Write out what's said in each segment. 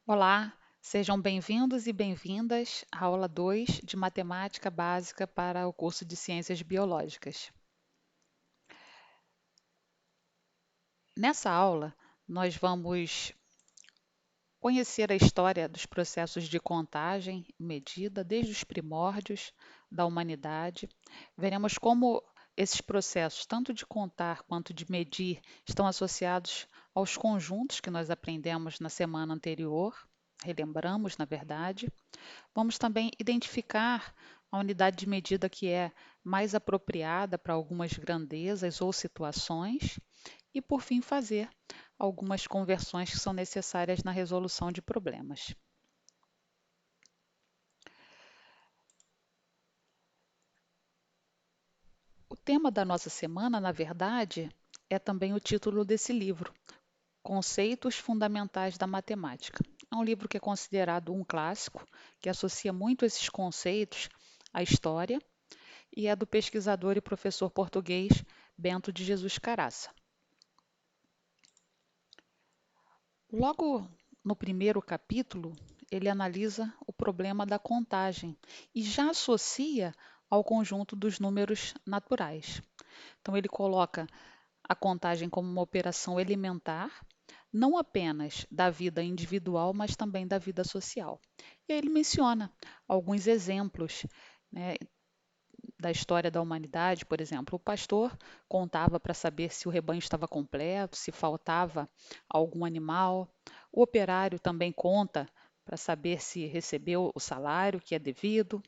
Olá, sejam bem-vindos e bem-vindas à aula 2 de Matemática Básica para o curso de Ciências Biológicas. Nessa aula, nós vamos conhecer a história dos processos de contagem e medida desde os primórdios da humanidade. Veremos como esses processos, tanto de contar quanto de medir, estão associados aos conjuntos que nós aprendemos na semana anterior, relembramos, na verdade. Vamos também identificar a unidade de medida que é mais apropriada para algumas grandezas ou situações e, por fim, fazer algumas conversões que são necessárias na resolução de problemas. O tema da nossa semana, na verdade, é também o título desse livro, Conceitos Fundamentais da Matemática. É um livro que é considerado um clássico, que associa muito esses conceitos à história e é do pesquisador e professor português Bento de Jesus Caraça. Logo no primeiro capítulo, ele analisa o problema da contagem e já associa ao conjunto dos números naturais. Então, ele coloca a contagem como uma operação elementar, não apenas da vida individual, mas também da vida social. E aí ele menciona alguns exemplos, né, da história da humanidade, por exemplo, o pastor contava para saber se o rebanho estava completo, se faltava algum animal. O operário também conta para saber se recebeu o salário que é devido.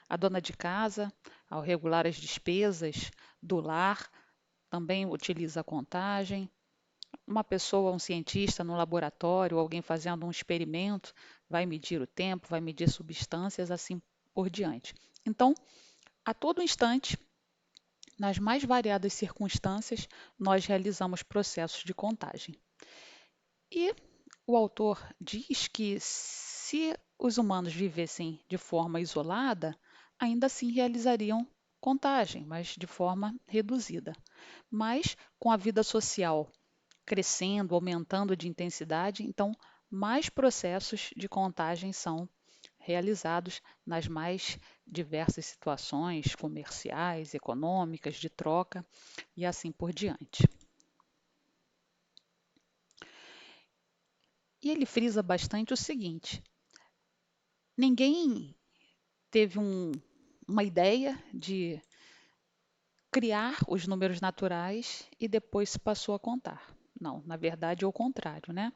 A dona de casa, ao regular as despesas do lar, também utiliza a contagem. Uma pessoa, um cientista no laboratório, alguém fazendo um experimento, vai medir o tempo, vai medir substâncias, assim por diante. Então, a todo instante, nas mais variadas circunstâncias, nós realizamos processos de contagem. E o autor diz que se os humanos vivessem de forma isolada, ainda assim realizariam contagem, mas de forma reduzida. Mas com a vida social crescendo, aumentando de intensidade, então mais processos de contagem são realizados nas mais diversas situações comerciais, econômicas, de troca e assim por diante. E ele frisa bastante o seguinte: ninguém teve uma ideia de criar os números naturais e depois se passou a contar. Não, na verdade é o contrário, né?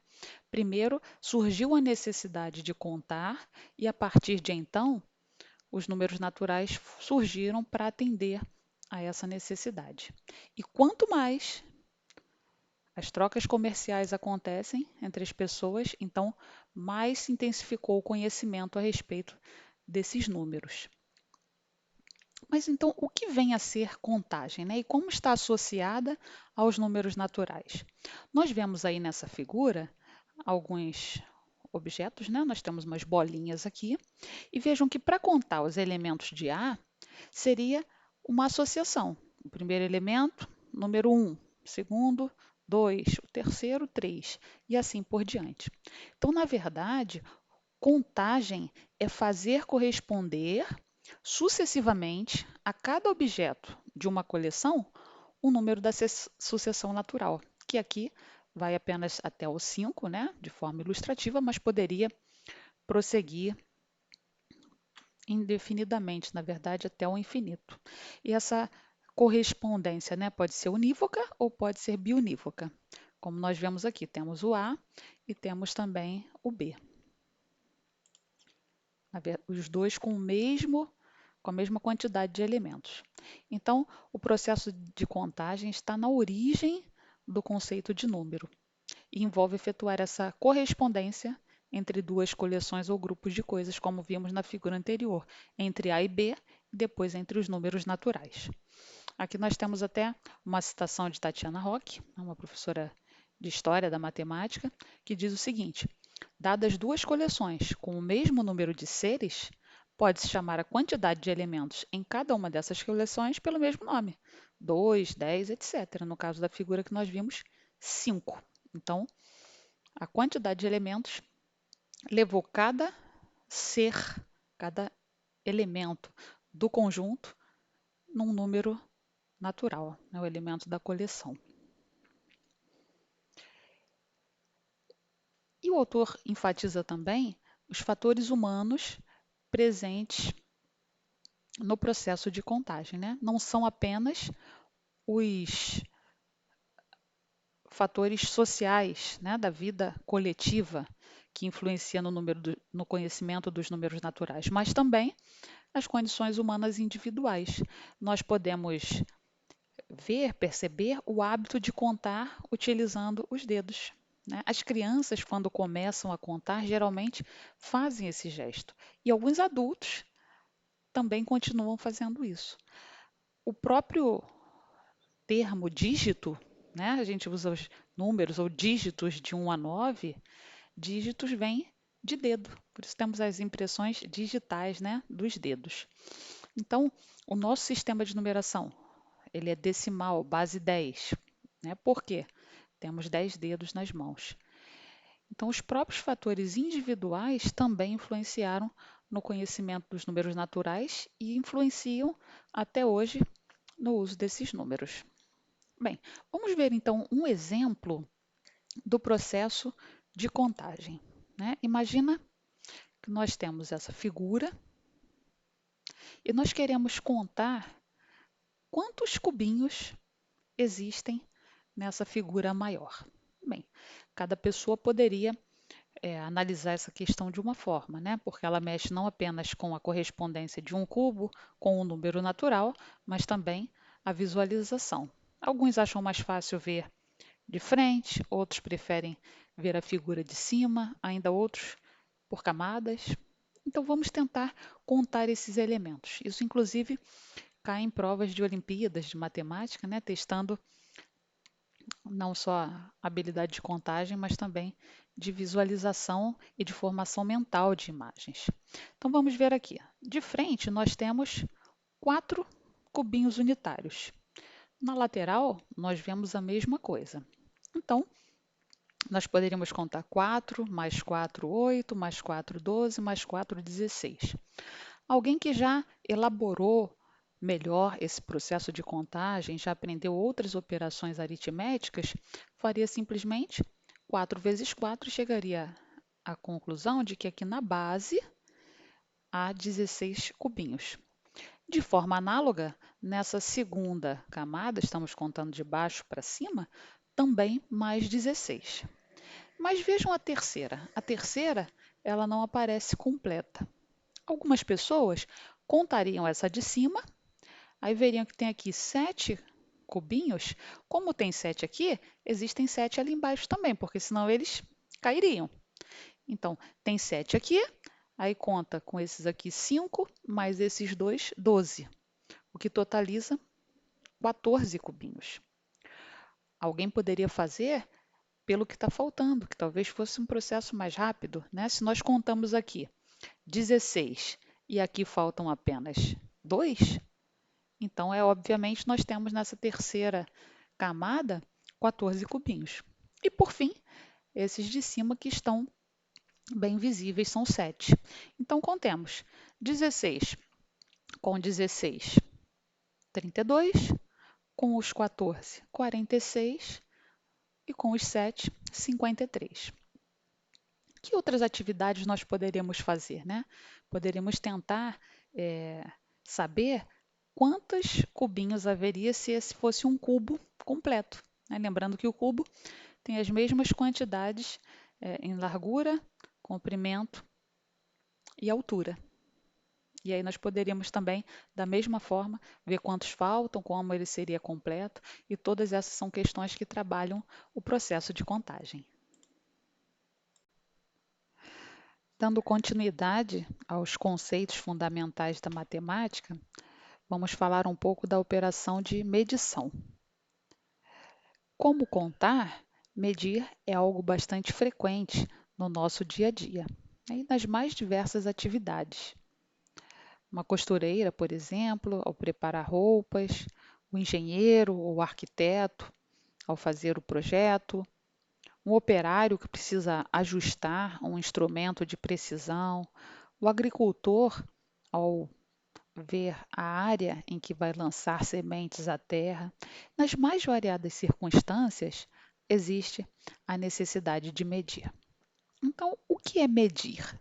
Primeiro surgiu a necessidade de contar e a partir de então os números naturais surgiram para atender a essa necessidade. E quanto mais as trocas comerciais acontecem entre as pessoas, então mais se intensificou o conhecimento a respeito desses números. Mas então, o que vem a ser contagem, né? E como está associada aos números naturais? Nós vemos aí nessa figura alguns objetos, né? Nós temos umas bolinhas aqui, e vejam que para contar os elementos de A, seria uma associação. O primeiro elemento, número 1, o segundo, 2, o terceiro, 3, e assim por diante. Então, na verdade, contagem é fazer corresponder sucessivamente a cada objeto de uma coleção o número da sucessão natural, que aqui vai apenas até o 5, né, de forma ilustrativa, mas poderia prosseguir indefinidamente, na verdade, até o infinito. E essa correspondência, né, pode ser unívoca ou pode ser biunívoca. Como nós vemos aqui, temos o A e temos também o B. Os dois com a mesma quantidade de elementos. Então, o processo de contagem está na origem do conceito de número e envolve efetuar essa correspondência entre duas coleções ou grupos de coisas, como vimos na figura anterior, entre A e B e depois entre os números naturais. Aqui nós temos até uma citação de Tatiana Rock, uma professora de História da Matemática, que diz o seguinte: dadas duas coleções com o mesmo número de seres, pode-se chamar a quantidade de elementos em cada uma dessas coleções pelo mesmo nome, 2, 10, etc. No caso da figura que nós vimos, 5. Então, a quantidade de elementos levou cada ser, cada elemento do conjunto num número natural, né, o elemento da coleção. E o autor enfatiza também os fatores humanos presentes no processo de contagem, né? Não são apenas os fatores sociais, né, da vida coletiva que influenciam no conhecimento dos números naturais, mas também as condições humanas individuais. Nós podemos ver, perceber o hábito de contar utilizando os dedos, né? As crianças, quando começam a contar, geralmente fazem esse gesto. E alguns adultos também continuam fazendo isso. O próprio termo dígito, né? A gente usa os números ou dígitos de 1 a 9, dígitos vem de dedo. Por isso temos as impressões digitais, né, dos dedos. Então, o nosso sistema de numeração, ele é decimal, base 10. Né? Por quê? Temos 10 dedos nas mãos. Então, os próprios fatores individuais também influenciaram no conhecimento dos números naturais e influenciam até hoje no uso desses números. Bem, vamos ver então um exemplo do processo de contagem. Né? Imagina que nós temos essa figura e nós queremos contar quantos cubinhos existem nessa figura maior. Bem, cada pessoa poderia analisar essa questão de uma forma, né? Porque ela mexe não apenas com a correspondência de um cubo com um número natural, mas também a visualização. Alguns acham mais fácil ver de frente, outros preferem ver a figura de cima, ainda outros por camadas. Então vamos tentar contar esses elementos. Isso, inclusive, cai em provas de Olimpíadas de matemática, né? Testando não só a habilidade de contagem, mas também de visualização e de formação mental de imagens. Então vamos ver aqui. De frente, nós temos 4 cubinhos unitários. Na lateral, nós vemos a mesma coisa. Então, nós poderíamos contar 4, mais 4, 8, mais 4, 12, mais 4, 16. Alguém que já elaborou melhor esse processo de contagem, já aprendeu outras operações aritméticas, faria simplesmente 4 vezes 4 e chegaria à conclusão de que aqui na base há 16 cubinhos. De forma análoga, nessa segunda camada, estamos contando de baixo para cima, também mais 16. Mas vejam a terceira. A terceira, ela não aparece completa. Algumas pessoas contariam essa de cima, aí veriam que tem aqui 7 cubinhos. Como tem 7 aqui, existem 7 ali embaixo também, porque senão eles cairiam. Então, tem 7 aqui, aí conta com esses aqui 5, mais esses dois, 12, o que totaliza 14 cubinhos. Alguém poderia fazer pelo que está faltando, que talvez fosse um processo mais rápido, né? Se nós contamos aqui 16 e aqui faltam apenas 2, então obviamente nós temos nessa terceira camada 14 cubinhos. E por fim, esses de cima que estão bem visíveis são 7. Então contemos 16 com 16, 32, com os 14, 46 e com os 7, 53. Que outras atividades nós poderíamos fazer, né? Poderíamos tentar saber quantos cubinhos haveria se esse fosse um cubo completo, né? Lembrando que o cubo tem as mesmas quantidades em largura, comprimento e altura. E aí nós poderíamos também, da mesma forma, ver quantos faltam, como ele seria completo, e todas essas são questões que trabalham o processo de contagem. Dando continuidade aos conceitos fundamentais da matemática, vamos falar um pouco da operação de medição. Como contar, medir é algo bastante frequente no nosso dia a dia, né, e nas mais diversas atividades. Uma costureira, por exemplo, ao preparar roupas, o engenheiro ou arquiteto, ao fazer o projeto, um operário que precisa ajustar um instrumento de precisão, o agricultor, ao ver a área em que vai lançar sementes à terra. Nas mais variadas circunstâncias, existe a necessidade de medir. Então, o que é medir?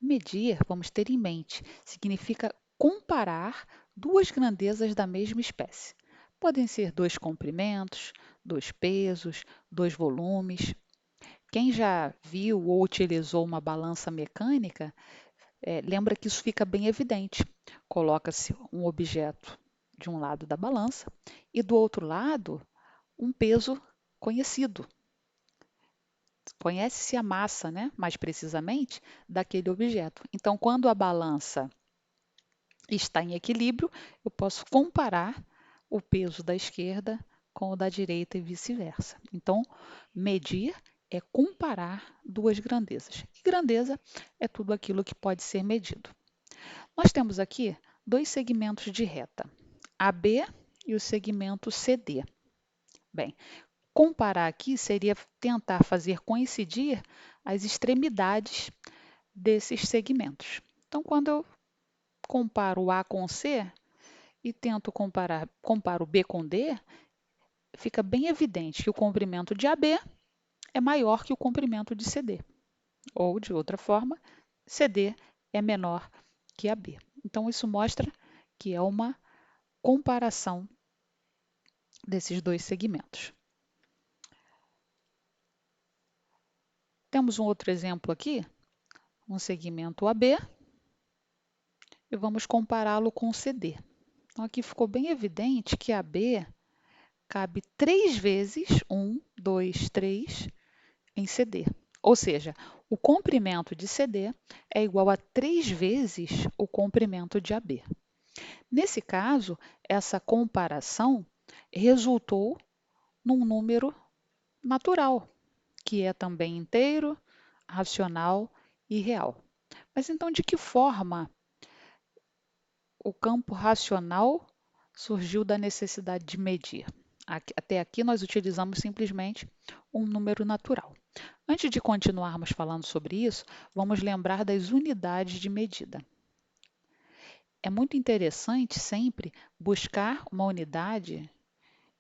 Medir, vamos ter em mente, significa comparar duas grandezas da mesma espécie. Podem ser dois comprimentos, dois pesos, dois volumes. Quem já viu ou utilizou uma balança mecânica, lembra que isso fica bem evidente. Coloca-se um objeto de um lado da balança e do outro lado um peso conhecido. Conhece-se a massa, né, mais precisamente, daquele objeto. Então, quando a balança está em equilíbrio, eu posso comparar o peso da esquerda com o da direita e vice-versa. Então, medir é comparar duas grandezas. E grandeza é tudo aquilo que pode ser medido. Nós temos aqui dois segmentos de reta, AB e o segmento CD. Bem, comparar aqui seria tentar fazer coincidir as extremidades desses segmentos. Então, quando eu comparo o A com C e tento comparo B com D, fica bem evidente que o comprimento de AB é maior que o comprimento de CD. Ou, de outra forma, CD é menor que AB. Então, isso mostra que é uma comparação desses dois segmentos. Temos um outro exemplo aqui, um segmento AB, e vamos compará-lo com o CD. Então, aqui ficou bem evidente que AB cabe 3 vezes, 1, 2, 3, em CD. Ou seja, o comprimento de CD é igual a 3 vezes o comprimento de AB. Nesse caso, essa comparação resultou num número natural, que é também inteiro, racional e real. Mas então, de que forma o campo racional surgiu da necessidade de medir? Até aqui nós utilizamos simplesmente um número natural. Antes de continuarmos falando sobre isso, vamos lembrar das unidades de medida. É muito interessante sempre buscar uma unidade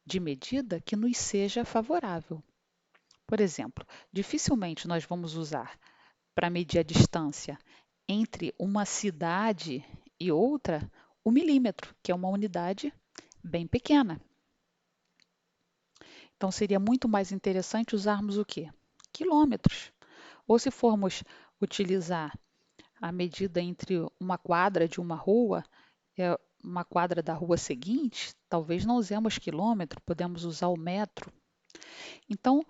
de medida que nos seja favorável. Por exemplo, dificilmente nós vamos usar para medir a distância entre uma cidade e outra o milímetro, que é uma unidade bem pequena. Então, seria muito mais interessante usarmos o quê? Quilômetros. Ou se formos utilizar a medida entre uma quadra de uma rua e uma quadra da rua seguinte, talvez não usemos quilômetro, podemos usar o metro. Então,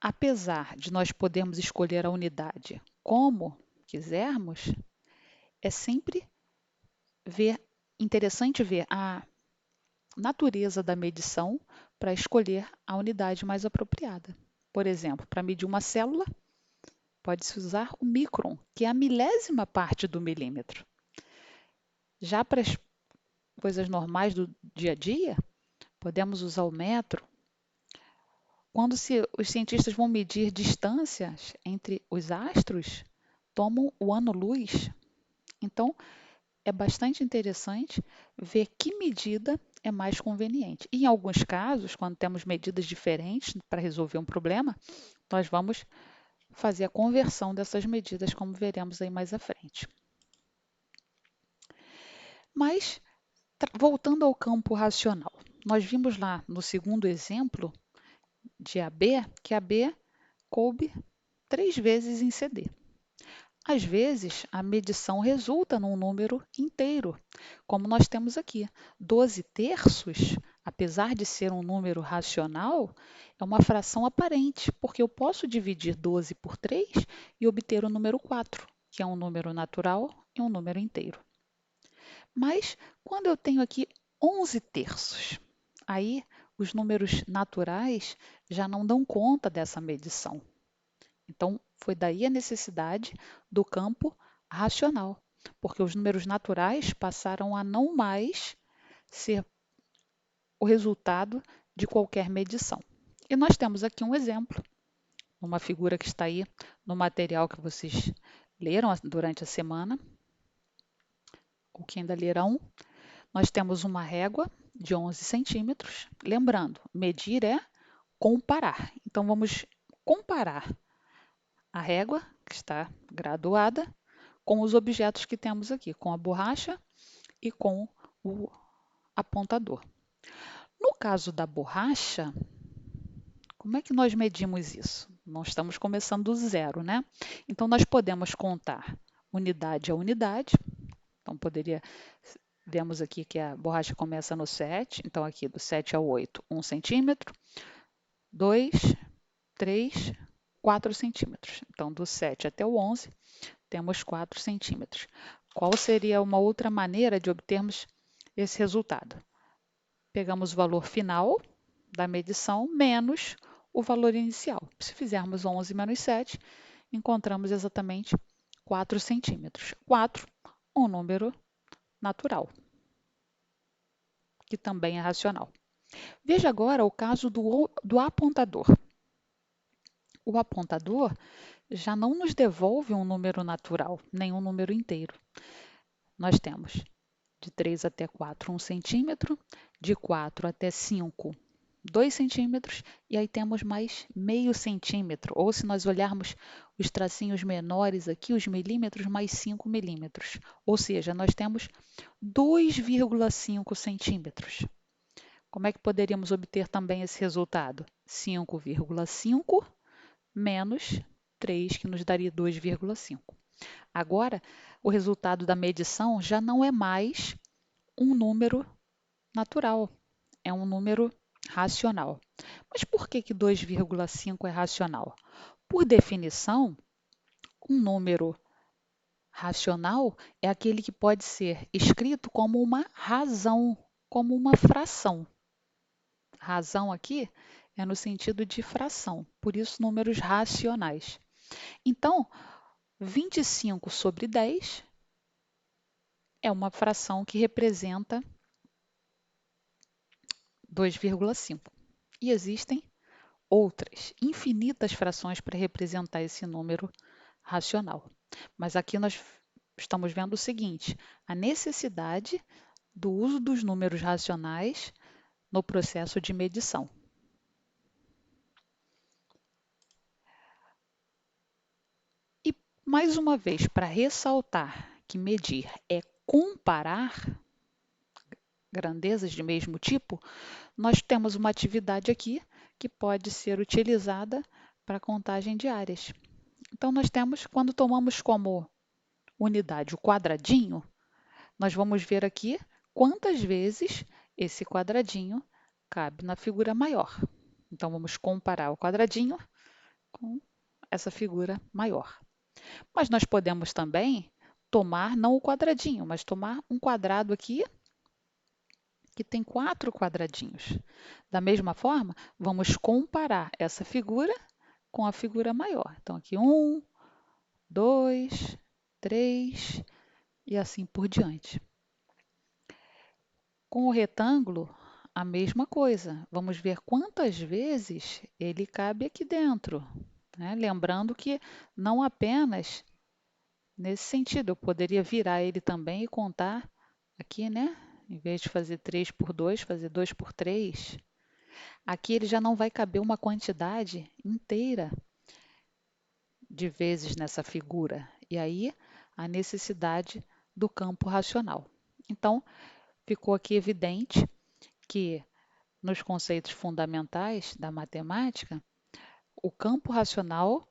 apesar de nós podermos escolher a unidade como quisermos, é sempre interessante ver a natureza da medição para escolher a unidade mais apropriada. Por exemplo, para medir uma célula, pode-se usar o micron, que é a milésima parte do milímetro. Já para as coisas normais do dia a dia, podemos usar o metro. Quando os cientistas vão medir distâncias entre os astros, tomam o ano-luz. Então, é bastante interessante ver que medida é mais conveniente. E, em alguns casos, quando temos medidas diferentes para resolver um problema, nós vamos fazer a conversão dessas medidas, como veremos aí mais à frente. Mas, voltando ao campo racional, nós vimos lá no segundo exemplo de AB, que AB coube 3 vezes em CD. Às vezes, a medição resulta num número inteiro, como nós temos aqui. 12 terços, apesar de ser um número racional, é uma fração aparente, porque eu posso dividir 12 por 3 e obter o número 4, que é um número natural e um número inteiro. Mas, quando eu tenho aqui 11 terços, aí os números naturais já não dão conta dessa medição. Então, foi daí a necessidade do campo racional, porque os números naturais passaram a não mais ser o resultado de qualquer medição. E nós temos aqui um exemplo numa figura que está aí no material que vocês leram durante a semana, ou que ainda lerão. Nós temos uma régua de 11 centímetros. Lembrando, medir é comparar. Então, vamos comparar a régua, que está graduada, com os objetos que temos aqui, com a borracha e com o apontador. No caso da borracha, como é que nós medimos isso? Nós estamos começando do zero, né? Então, nós podemos contar unidade a unidade. Então, vemos aqui que a borracha começa no 7, então aqui do 7 ao 8, 1 centímetro, 2, 3, 4 centímetros. Então, do 7 até o 11, temos 4 centímetros. Qual seria uma outra maneira de obtermos esse resultado? Pegamos o valor final da medição menos o valor inicial. Se fizermos 11 menos 7, encontramos exatamente 4 centímetros. 4, um número natural, que também é racional. Veja agora o caso do apontador. O apontador já não nos devolve um número natural, nem um número inteiro. Nós temos de 3 até 4, 1 centímetro, de 4 até 5, 2 centímetros, e aí temos mais meio centímetro, ou se nós olharmos os tracinhos menores aqui, os milímetros, mais 5 milímetros. Ou seja, nós temos 2,5 centímetros. Como é que poderíamos obter também esse resultado? 5,5 menos 3, que nos daria 2,5. Agora, o resultado da medição já não é mais um número natural, é um número racional. Mas por que 2,5 é racional? Por definição, um número racional é aquele que pode ser escrito como uma razão, como uma fração. Razão aqui é no sentido de fração, por isso números racionais. Então, 25 sobre 10 é uma fração que representa 2,5. E existem outras, infinitas frações para representar esse número racional. Mas aqui nós estamos vendo o seguinte: a necessidade do uso dos números racionais no processo de medição. E, mais uma vez, para ressaltar que medir é comparar grandezas de mesmo tipo, nós temos uma atividade aqui que pode ser utilizada para contagem de áreas. Então, nós temos, quando tomamos como unidade o quadradinho, nós vamos ver aqui quantas vezes esse quadradinho cabe na figura maior. Então, vamos comparar o quadradinho com essa figura maior. Mas nós podemos também tomar, não o quadradinho, mas tomar um quadrado aqui que tem 4 quadradinhos. Da mesma forma, vamos comparar essa figura com a figura maior. Então, aqui 1, 2, 3 e assim por diante. Com o retângulo, a mesma coisa. Vamos ver quantas vezes ele cabe aqui dentro, né? Lembrando que não apenas nesse sentido, eu poderia virar ele também e contar aqui, né? Em vez de fazer 3 por 2, fazer 2 por 3. Aqui ele já não vai caber uma quantidade inteira de vezes nessa figura. E aí, a necessidade do campo racional. Então, ficou aqui evidente que nos conceitos fundamentais da matemática, o campo racional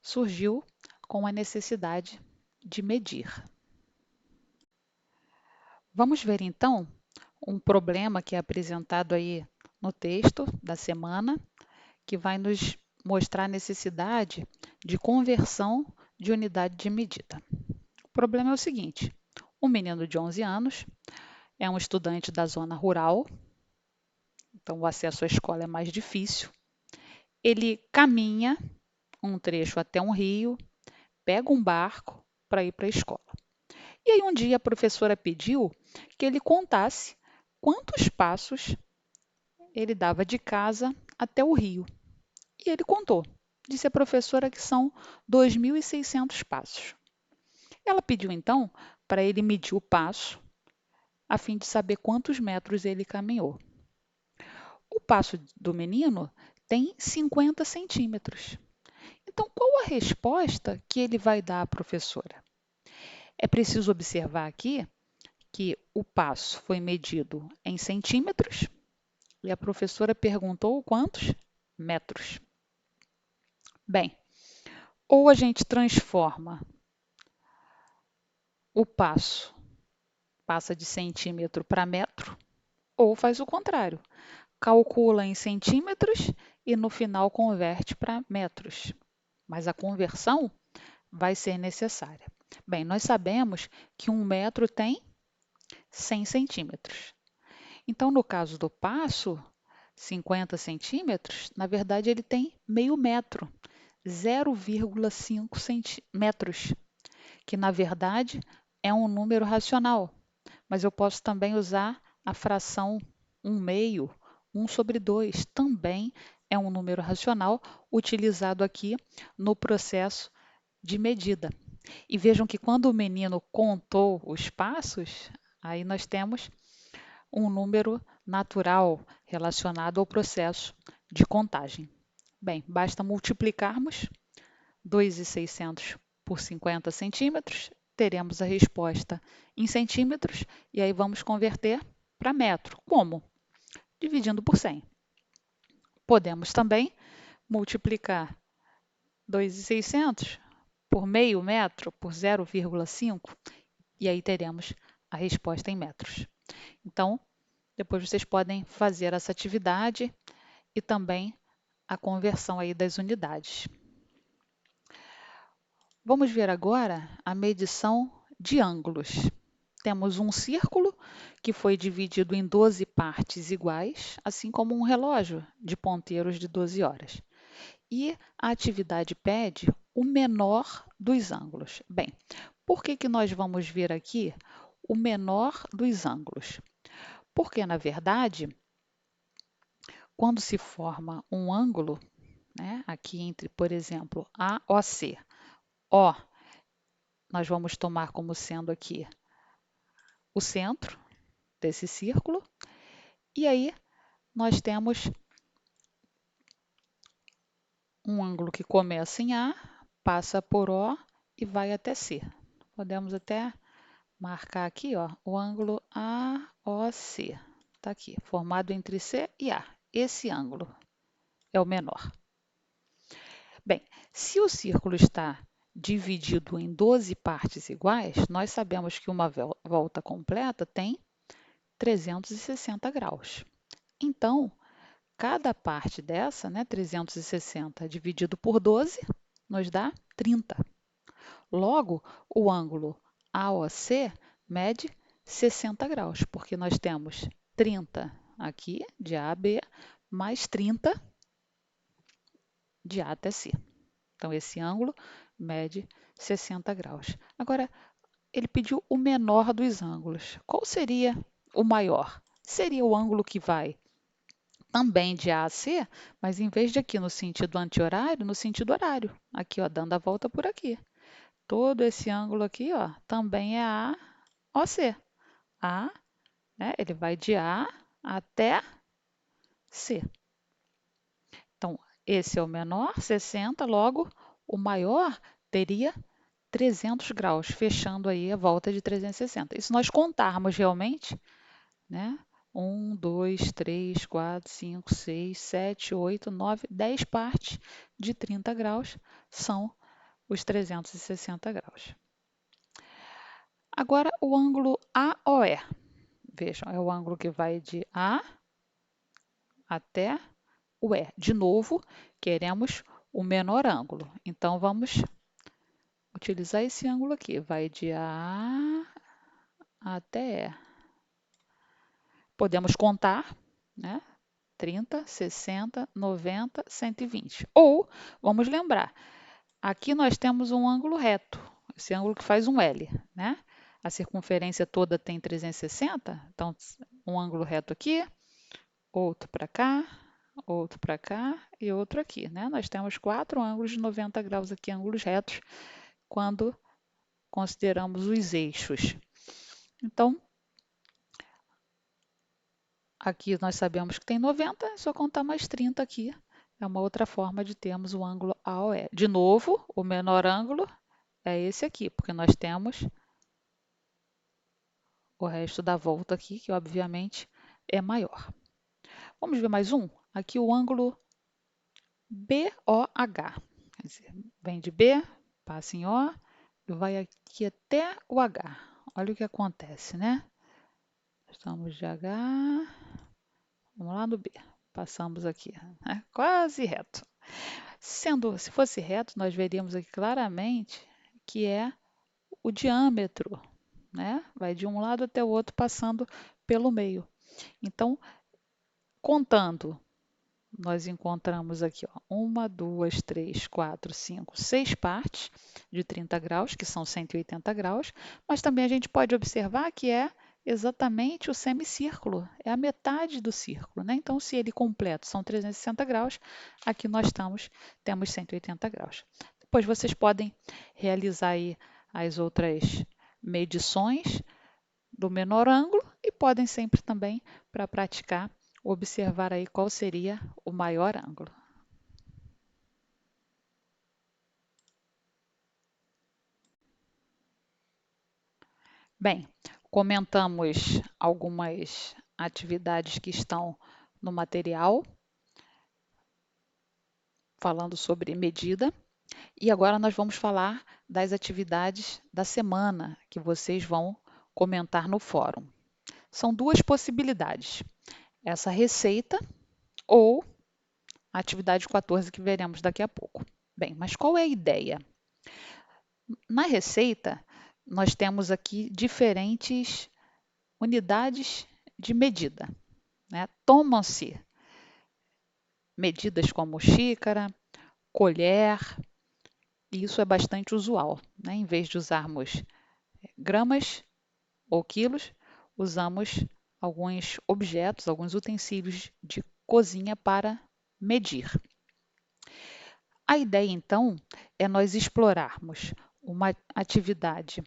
surgiu com a necessidade de medir. Vamos ver então um problema que é apresentado aí no texto da semana, que vai nos mostrar a necessidade de conversão de unidade de medida. O problema é o seguinte: um menino de 11 anos é um estudante da zona rural, então o acesso à escola é mais difícil. Ele caminha um trecho até um rio, pega um barco para ir para a escola. E aí um dia a professora pediu que ele contasse quantos passos ele dava de casa até o rio. E ele contou. Disse a professora que são 2.600 passos. Ela pediu então para ele medir o passo, a fim de saber quantos metros ele caminhou. O passo do menino tem 50 centímetros. Então, qual a resposta que ele vai dar à professora? É preciso observar aqui que o passo foi medido em centímetros e a professora perguntou quantos metros. Bem, ou a gente transforma o passo, passa de centímetro para metro, ou faz o contrário, calcula em centímetros e no final converte para metros. Mas a conversão vai ser necessária. Bem, nós sabemos que 1 metro tem 100 centímetros. Então, no caso do passo, 50 centímetros, na verdade ele tem meio metro, 0,5 centímetros, que na verdade é um número racional. Mas eu posso também usar a fração 1/2, 1/2, também é um número racional utilizado aqui no processo de medida. E vejam que quando o menino contou os passos, aí nós temos um número natural relacionado ao processo de contagem. Bem, basta multiplicarmos 2.600 por 50 centímetros, teremos a resposta em centímetros e aí vamos converter para metro. Como? Dividindo por 100. Podemos também multiplicar 2.600 por meio metro, por 0,5, e aí teremos a resposta em metros. Então, depois vocês podem fazer essa atividade e também a conversão aí das unidades. Vamos ver agora a medição de ângulos. Temos um círculo que foi dividido em 12 partes iguais, assim como um relógio de ponteiros de 12 horas. E a atividade pede o menor dos ângulos. Bem, por que nós vamos ver aqui o menor dos ângulos? Porque, na verdade, quando se forma um ângulo, né, aqui entre, por exemplo, AOC, O, nós vamos tomar como sendo aqui o centro desse círculo, e aí nós temos um ângulo que começa em A, passa por O e vai até C. Podemos até marcar aqui, ó, o ângulo AOC. Está aqui, formado entre C e A. Esse ângulo é o menor. Bem, se o círculo está dividido em 12 partes iguais, nós sabemos que uma volta completa tem 360 graus. Então, cada parte dessa, né, 360 dividido por 12, nos dá 30. Logo, o ângulo AOC mede 60 graus, porque nós temos 30 aqui, de A a B, mais 30 de A até C. Então, esse ângulo mede 60 graus. Agora, ele pediu o menor dos ângulos. Qual seria o maior? Seria o ângulo que vai também de A a C, mas em vez de aqui no sentido anti-horário, no sentido horário. Aqui, ó, dando a volta por aqui. Todo esse ângulo aqui, ó, também é AOC. A, né, ele vai de A até C. Então, esse é o menor, 60, logo, o maior teria 300 graus, fechando aí a volta de 360. E se nós contarmos realmente, né? 1, 2, 3, 4, 5, 6, 7, 8, 9, 10 partes de 30 graus são os 360 graus. Agora, o ângulo AOE. Vejam, é o ângulo que vai de A até o E. De novo, queremos o menor ângulo. Então, vamos utilizar esse ângulo aqui. Vai de A até E. Podemos contar, né? 30, 60, 90, 120. Ou, vamos lembrar, aqui nós temos um ângulo reto, esse ângulo que faz um L, né? A circunferência toda tem 360, então um ângulo reto aqui, outro para cá, outro para cá e outro aqui, né? Nós temos 4 ângulos de 90 graus aqui, ângulos retos, quando consideramos os eixos. Então, aqui nós sabemos que tem 90, é só contar mais 30 aqui. É uma outra forma de termos o ângulo AOE. De novo, o menor ângulo é esse aqui, porque nós temos o resto da volta aqui, que obviamente é maior. Vamos ver mais um? Aqui o ângulo BOH. Quer dizer, vem de B, passa em O e vai aqui até o H. Olha o que acontece, né? Estamos de H, vamos lá no B. Passamos aqui, né? Quase reto. Se fosse reto, nós veríamos aqui claramente que é o diâmetro, né? Vai de um lado até o outro passando pelo meio. Então, contando, nós encontramos aqui, ó, 1, 2, 3, 4, 5, 6 partes de 30 graus, que são 180 graus, mas também a gente pode observar que é exatamente o semicírculo, é a metade do círculo, né? Então, se ele completo são 360 graus, aqui nós temos 180 graus. Depois vocês podem realizar aí as outras medições do menor ângulo e podem sempre também, para praticar, observar aí qual seria o maior ângulo. Bem, comentamos algumas atividades que estão no material, falando sobre medida, e agora nós vamos falar das atividades da semana que vocês vão comentar no fórum. São duas possibilidades: essa receita ou a atividade 14 que veremos daqui a pouco. Bem, mas qual é a ideia? Na receita, nós temos aqui diferentes unidades de medida, né? Tomam-se medidas como xícara, colher, e isso é bastante usual, né? Em vez de usarmos gramas ou quilos, usamos alguns objetos, alguns utensílios de cozinha para medir. A ideia, então, é nós explorarmos uma atividade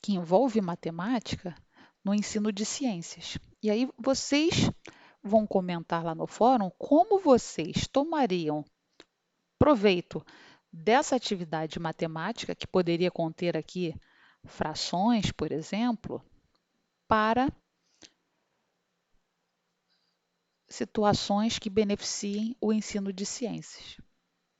que envolve matemática no ensino de ciências. E aí vocês vão comentar lá no fórum como vocês tomariam proveito dessa atividade matemática, que poderia conter aqui frações, por exemplo, para situações que beneficiem o ensino de ciências,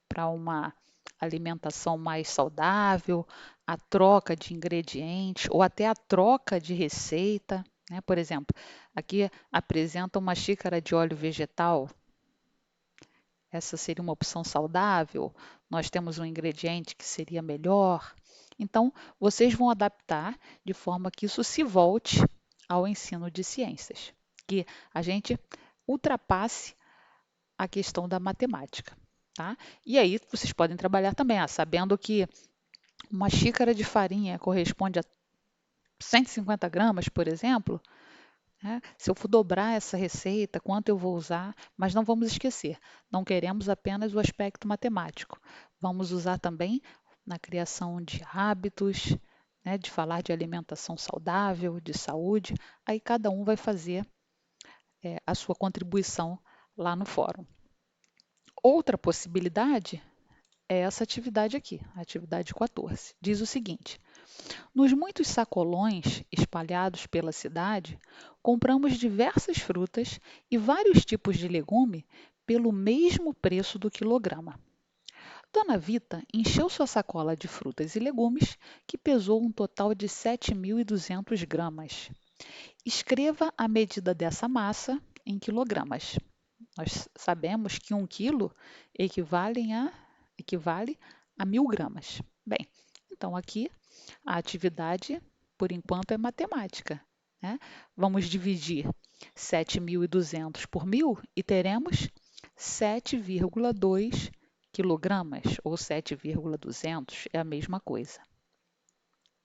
para uma alimentação mais saudável, a troca de ingredientes ou até a troca de receita, né? Por exemplo, aqui apresenta uma xícara de óleo vegetal. Essa seria uma opção saudável. Nós temos um ingrediente que seria melhor. Então, vocês vão adaptar de forma que isso se volte ao ensino de ciências, que a gente ultrapasse a questão da matemática, tá? E aí vocês podem trabalhar também, sabendo que uma xícara de farinha corresponde a 150 gramas, por exemplo, né? Se eu for dobrar essa receita, quanto eu vou usar, mas não vamos esquecer, não queremos apenas o aspecto matemático, vamos usar também na criação de hábitos, né, de falar de alimentação saudável, de saúde, aí cada um vai fazer a sua contribuição lá no fórum. Outra possibilidade é essa atividade aqui, a atividade 14. Diz o seguinte: nos muitos sacolões espalhados pela cidade, compramos diversas frutas e vários tipos de legume pelo mesmo preço do quilograma. Dona Vita encheu sua sacola de frutas e legumes, que pesou um total de 7.200 gramas. Escreva a medida dessa massa em quilogramas. Nós sabemos que 1 quilo equivale a 1.000 gramas. Bem, então aqui a atividade, por enquanto, é matemática, né? Vamos dividir 7.200 por 1.000 e teremos 7,2 quilogramas, ou 7,200, é a mesma coisa.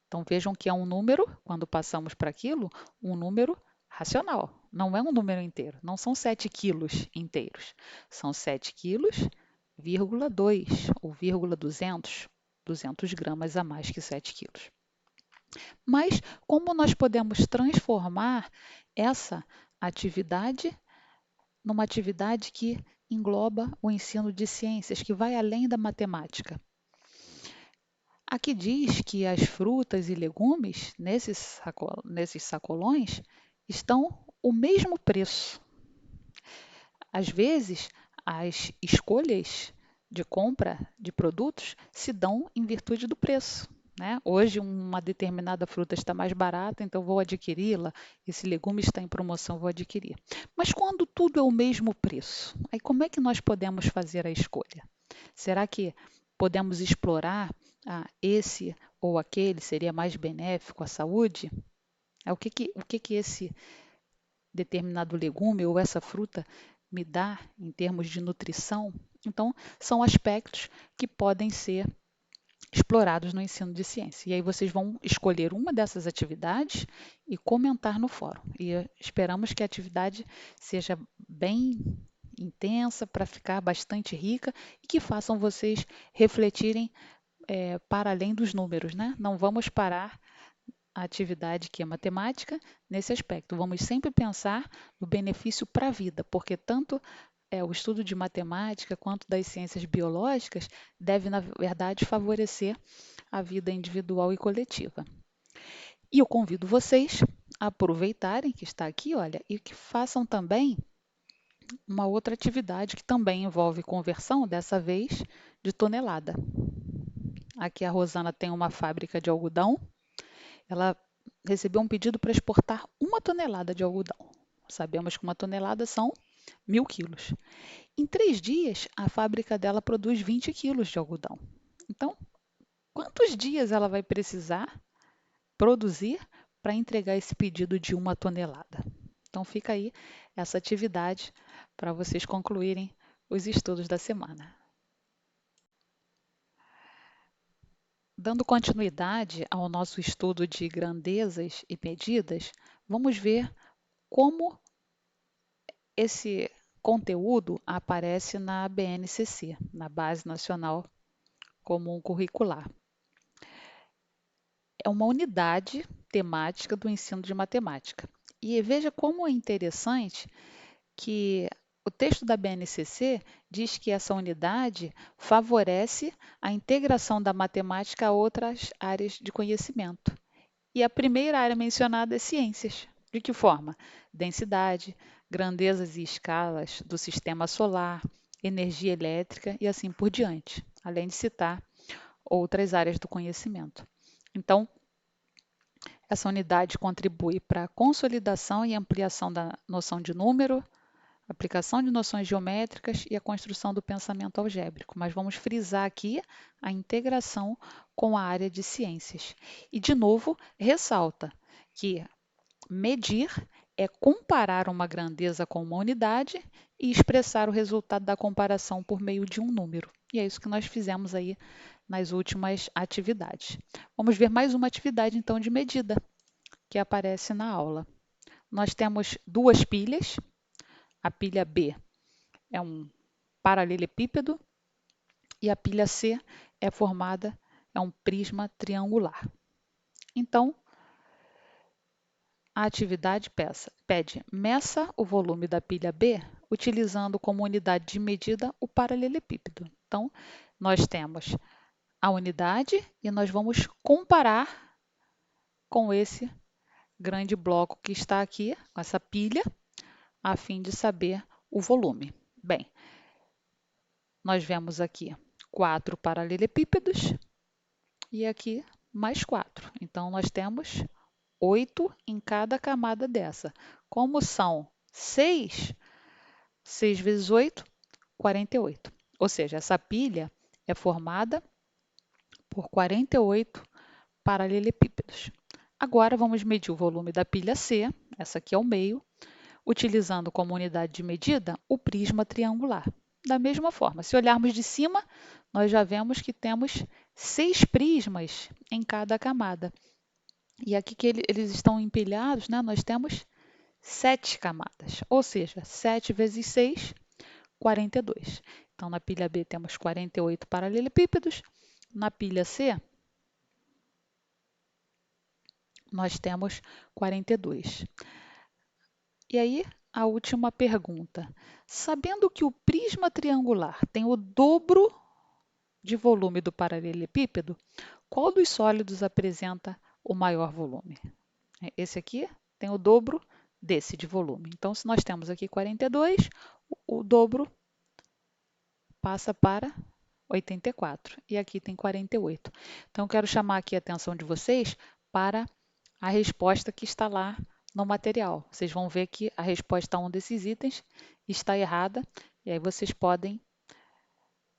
Então vejam que é um número, quando passamos para quilo, um número racional, não é um número inteiro, não são 7 quilos inteiros, são 7 quilos, vírgula 2 ou vírgula 200 gramas a mais que 7 quilos. Mas como nós podemos transformar essa atividade numa atividade que engloba o ensino de ciências, que vai além da matemática? Aqui diz que as frutas e legumes nesses sacolões estão o mesmo preço. Às vezes, as escolhas de compra de produtos se dão em virtude do preço, né? Hoje, uma determinada fruta está mais barata, então vou adquiri-la. Esse legume está em promoção, vou adquirir. Mas quando tudo é o mesmo preço, aí como é que nós podemos fazer a escolha? Será que podemos explorar esse ou aquele seria mais benéfico à saúde? O que que esse determinado legume ou essa fruta me dá em termos de nutrição? Então, são aspectos que podem ser explorados no ensino de ciência. E aí vocês vão escolher uma dessas atividades e comentar no fórum. E esperamos que a atividade seja bem intensa para ficar bastante rica e que façam vocês refletirem para além dos números, né? Não vamos parar a atividade que é matemática nesse aspecto. Vamos sempre pensar no benefício para a vida, porque tanto o estudo de matemática quanto das ciências biológicas deve, na verdade, favorecer a vida individual e coletiva. E eu convido vocês a aproveitarem que está aqui, olha, e que façam também uma outra atividade que também envolve conversão, dessa vez de tonelada. Aqui a Rosana tem uma fábrica de algodão. Ela recebeu um pedido para exportar 1 tonelada de algodão. Sabemos que 1 tonelada são 1.000 quilos. Em 3 dias, a fábrica dela produz 20 quilos de algodão. Então, quantos dias ela vai precisar produzir para entregar esse pedido de 1 tonelada? Então, fica aí essa atividade para vocês concluírem os estudos da semana. Dando continuidade ao nosso estudo de grandezas e medidas, vamos ver como esse conteúdo aparece na BNCC, na Base Nacional Comum Curricular. É uma unidade temática do ensino de matemática. E veja como é interessante que o texto da BNCC diz que essa unidade favorece a integração da matemática a outras áreas de conhecimento. E a primeira área mencionada é ciências. De que forma? Densidade, grandezas e escalas do sistema solar, energia elétrica e assim por diante, além de citar outras áreas do conhecimento. Então, essa unidade contribui para a consolidação e ampliação da noção de número, aplicação de noções geométricas e a construção do pensamento algébrico. Mas vamos frisar aqui a integração com a área de ciências. E, de novo, ressalta que medir é comparar uma grandeza com uma unidade e expressar o resultado da comparação por meio de um número. E é isso que nós fizemos aí nas últimas atividades. Vamos ver mais uma atividade, então, de medida, que aparece na aula. Nós temos 2 pilhas. A pilha B é um paralelepípedo e a pilha C é um prisma triangular. Então, a atividade pede meça o volume da pilha B utilizando como unidade de medida o paralelepípedo. Então, nós temos a unidade e nós vamos comparar com esse grande bloco que está aqui, com essa pilha, a fim de saber o volume. Bem, nós vemos aqui 4 paralelepípedos e aqui mais 4. Então, nós temos 8 em cada camada dessa. Como são 6, 6 vezes 8, 48. Ou seja, essa pilha é formada por 48 paralelepípedos. Agora, vamos medir o volume da pilha C, essa aqui é o meio, utilizando como unidade de medida o prisma triangular. Da mesma forma, se olharmos de cima, nós já vemos que temos 6 prismas em cada camada. E aqui que eles estão empilhados, né, nós temos 7 camadas, ou seja, 7 vezes 6, 42. Então, na pilha B temos 48 paralelepípedos, na pilha C nós temos 42. E aí, a última pergunta. Sabendo que o prisma triangular tem o dobro de volume do paralelepípedo, qual dos sólidos apresenta o maior volume? Esse aqui tem o dobro desse de volume. Então, se nós temos aqui 42, o dobro passa para 84. E aqui tem 48. Então, eu quero chamar aqui a atenção de vocês para a resposta que está lá no material. Vocês vão ver que a resposta a um desses itens está errada. E aí vocês podem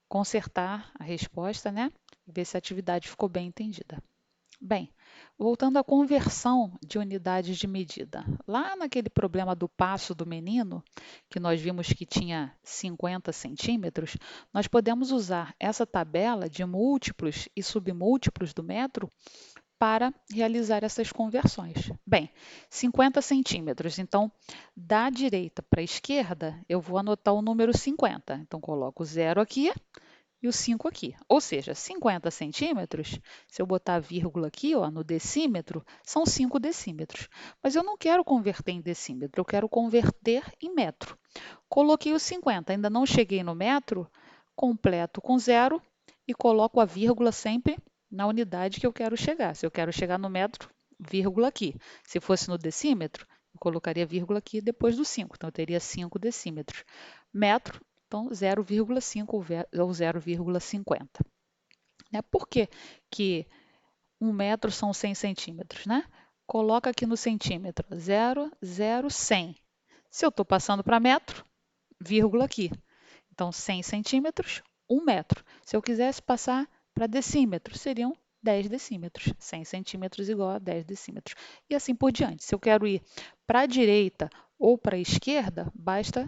consertar a resposta, né? E ver se a atividade ficou bem entendida. Bem, voltando à conversão de unidades de medida. Lá naquele problema do passo do menino, que nós vimos que tinha 50 centímetros, nós podemos usar essa tabela de múltiplos e submúltiplos do metro para realizar essas conversões. Bem, 50 centímetros. Então, da direita para a esquerda, eu vou anotar o número 50. Então, coloco o 0 aqui e o 5 aqui. Ou seja, 50 centímetros, se eu botar vírgula aqui ó, no decímetro, são 5 decímetros. Mas eu não quero converter em decímetro, eu quero converter em metro. Coloquei o 50, ainda não cheguei no metro, completo com 0 e coloco a vírgula sempre na unidade que eu quero chegar. Se eu quero chegar no metro, vírgula aqui. Se fosse no decímetro, eu colocaria vírgula aqui depois do 5. Então, eu teria 5 decímetros. Metro, então 0,5 ou 0,50. Por que que 1 metro são 100 centímetros? Né? Coloca aqui no centímetro, 0, 0, 100. Se eu estou passando para metro, vírgula aqui. Então, 100 centímetros, 1 metro. Se eu quisesse passar para decímetro, seriam 10 decímetros. 100 centímetros igual a 10 decímetros. E assim por diante. Se eu quero ir para a direita ou para a esquerda, basta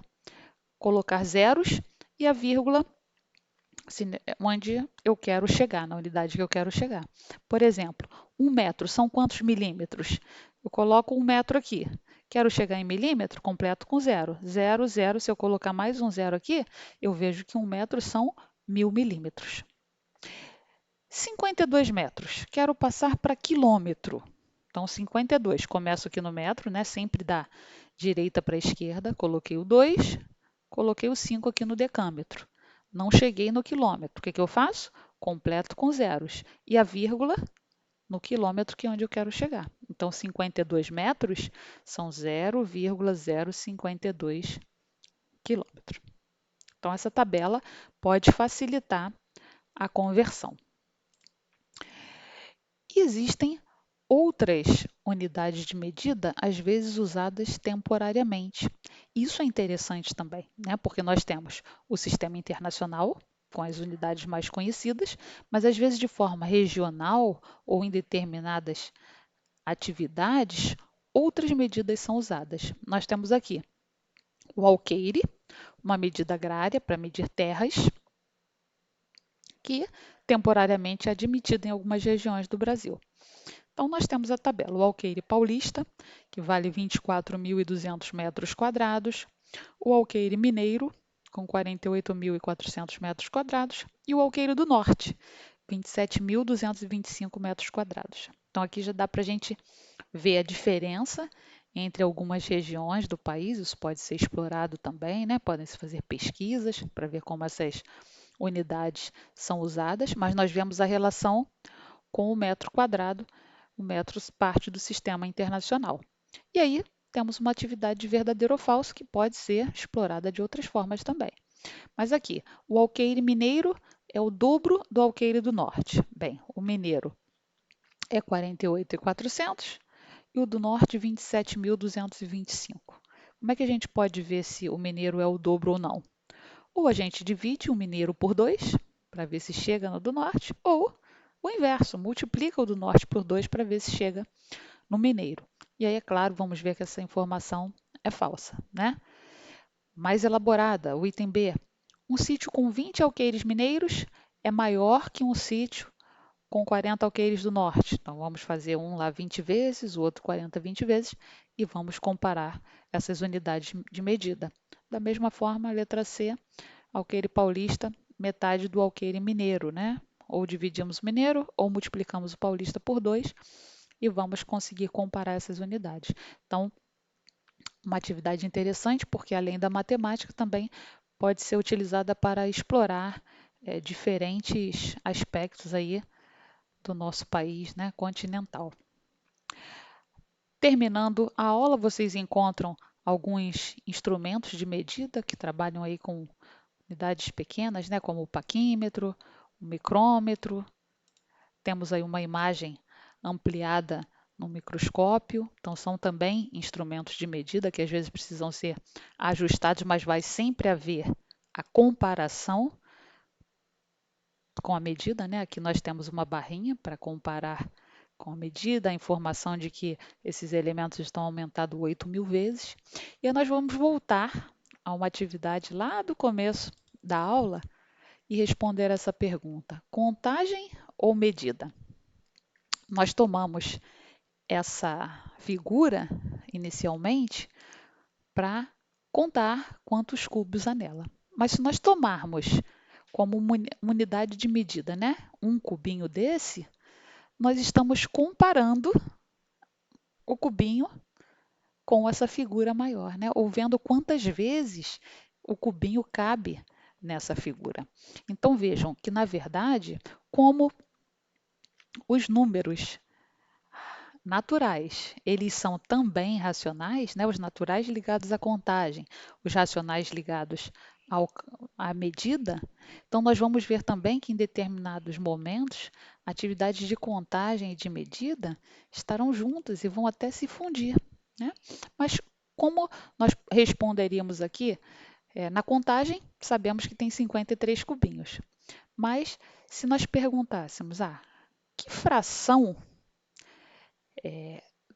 colocar zeros e a vírgula onde eu quero chegar, na unidade que eu quero chegar. Por exemplo, 1 metro são quantos milímetros? Eu coloco 1 metro aqui. Quero chegar em milímetro, completo com zero. 0, 0, se eu colocar mais um zero aqui, eu vejo que 1 metro são 1000 milímetros. 52 metros, quero passar para quilômetro. Então, 52, começo aqui no metro, né? Sempre da direita para a esquerda, coloquei o 2, coloquei o 5 aqui no decâmetro. Não cheguei no quilômetro. O que eu faço? Completo com zeros. E a vírgula no quilômetro, que é onde eu quero chegar. Então, 52 metros são 0,052 quilômetros. Então, essa tabela pode facilitar a conversão. E existem outras unidades de medida, às vezes usadas temporariamente. Isso é interessante também, né? Porque nós temos o sistema internacional, com as unidades mais conhecidas, mas às vezes de forma regional ou em determinadas atividades, outras medidas são usadas. Nós temos aqui o alqueire, uma medida agrária para medir terras, que temporariamente é admitida em algumas regiões do Brasil. Então, nós temos a tabela, o alqueire paulista, que vale 24.200 metros quadrados, o alqueire mineiro, com 48.400 metros quadrados, e o alqueire do norte, 27.225 metros quadrados. Então, aqui já dá para a gente ver a diferença entre algumas regiões do país, isso pode ser explorado também, né? Podem se fazer pesquisas para ver como essas unidades são usadas, mas nós vemos a relação com o metro quadrado, o metro parte do sistema internacional. E aí temos uma atividade de verdadeiro ou falso que pode ser explorada de outras formas também. Mas aqui, o alqueire mineiro é o dobro do alqueire do norte. Bem, o mineiro é 48.400 e o do norte 27.225. Como é que a gente pode ver se o mineiro é o dobro ou não? Ou a gente divide o mineiro por 2 para ver se chega no do norte, ou o inverso, multiplica o do norte por 2 para ver se chega no mineiro. E aí, é claro, vamos ver que essa informação é falsa, né? Mais elaborada, o item B. Um sítio com 20 alqueires mineiros é maior que um sítio com 40 alqueires do norte. Então, vamos fazer um lá 20 vezes, o outro 40, 20 vezes, e vamos comparar essas unidades de medida. Da mesma forma, a letra C, alqueire paulista, metade do alqueire mineiro, né? Ou dividimos o mineiro, ou multiplicamos o paulista por 2, e vamos conseguir comparar essas unidades. Então, uma atividade interessante, porque além da matemática, também pode ser utilizada para explorar diferentes aspectos aí do nosso país, né, continental. Terminando a aula, vocês encontram alguns instrumentos de medida que trabalham aí com unidades pequenas, né, como o paquímetro, o micrômetro. Temos aí uma imagem ampliada no microscópio, então são também instrumentos de medida que às vezes precisam ser ajustados, mas vai sempre haver a comparação com a medida, né? Aqui nós temos uma barrinha para comparar com a medida, a informação de que esses elementos estão aumentados 8.000 vezes. E aí nós vamos voltar a uma atividade lá do começo da aula e responder essa pergunta: contagem ou medida? Nós tomamos essa figura inicialmente para contar quantos cubos há nela. Mas se nós tomarmos como uma unidade de medida, né, um cubinho desse, nós estamos comparando o cubinho com essa figura maior, né, ou vendo quantas vezes o cubinho cabe nessa figura. Então vejam que, na verdade, como os números naturais, eles são também racionais, né? Os naturais ligados à contagem, os racionais ligados à medida. Então, nós vamos ver também que em determinados momentos, atividades de contagem e de medida estarão juntas e vão até se fundir, né? Mas como nós responderíamos aqui, na contagem, sabemos que tem 53 cubinhos. Mas se nós perguntássemos, que fração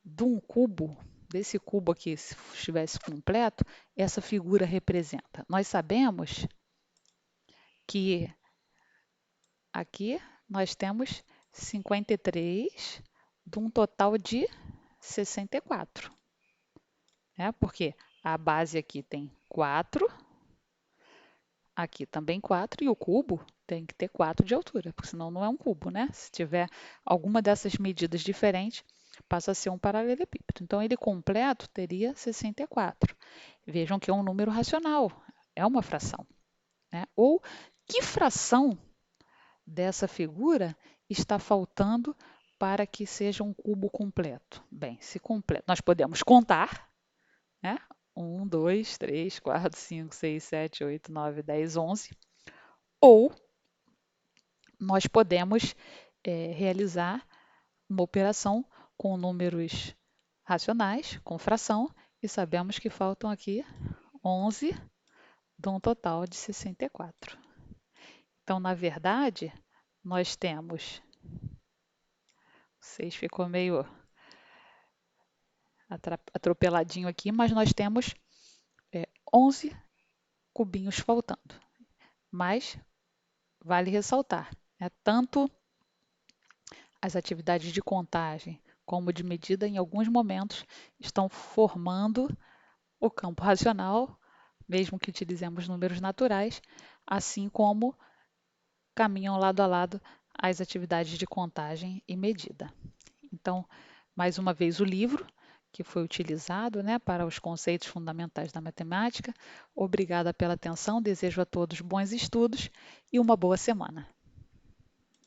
de um cubo, desse cubo aqui, se estivesse completo, essa figura representa? Nós sabemos que aqui nós temos 53 de um total de 64, né? Porque a base aqui tem 4, aqui também 4, e o cubo tem que ter 4 de altura, porque senão não é um cubo, né? Se tiver alguma dessas medidas diferentes, passa a ser um paralelepípedo. Então, ele completo teria 64. Vejam que é um número racional, é uma fração, né? Ou que fração dessa figura está faltando para que seja um cubo completo? Bem, se completo, nós podemos contar, né? 1, 2, 3, 4, 5, 6, 7, 8, 9, 10, 11. Ou nós podemos realizar uma operação com números racionais, com fração, e sabemos que faltam aqui 11 de um total de 64. Então, na verdade, nós temos... 6 ficou meio atropeladinho aqui, mas nós temos 11 cubinhos faltando. Mas vale ressaltar, né, tanto as atividades de contagem como de medida, em alguns momentos, estão formando o campo racional, mesmo que utilizemos números naturais, assim como caminham lado a lado as atividades de contagem e medida. Então, mais uma vez, o livro que foi utilizado, né, para os conceitos fundamentais da matemática. Obrigada pela atenção, desejo a todos bons estudos e uma boa semana.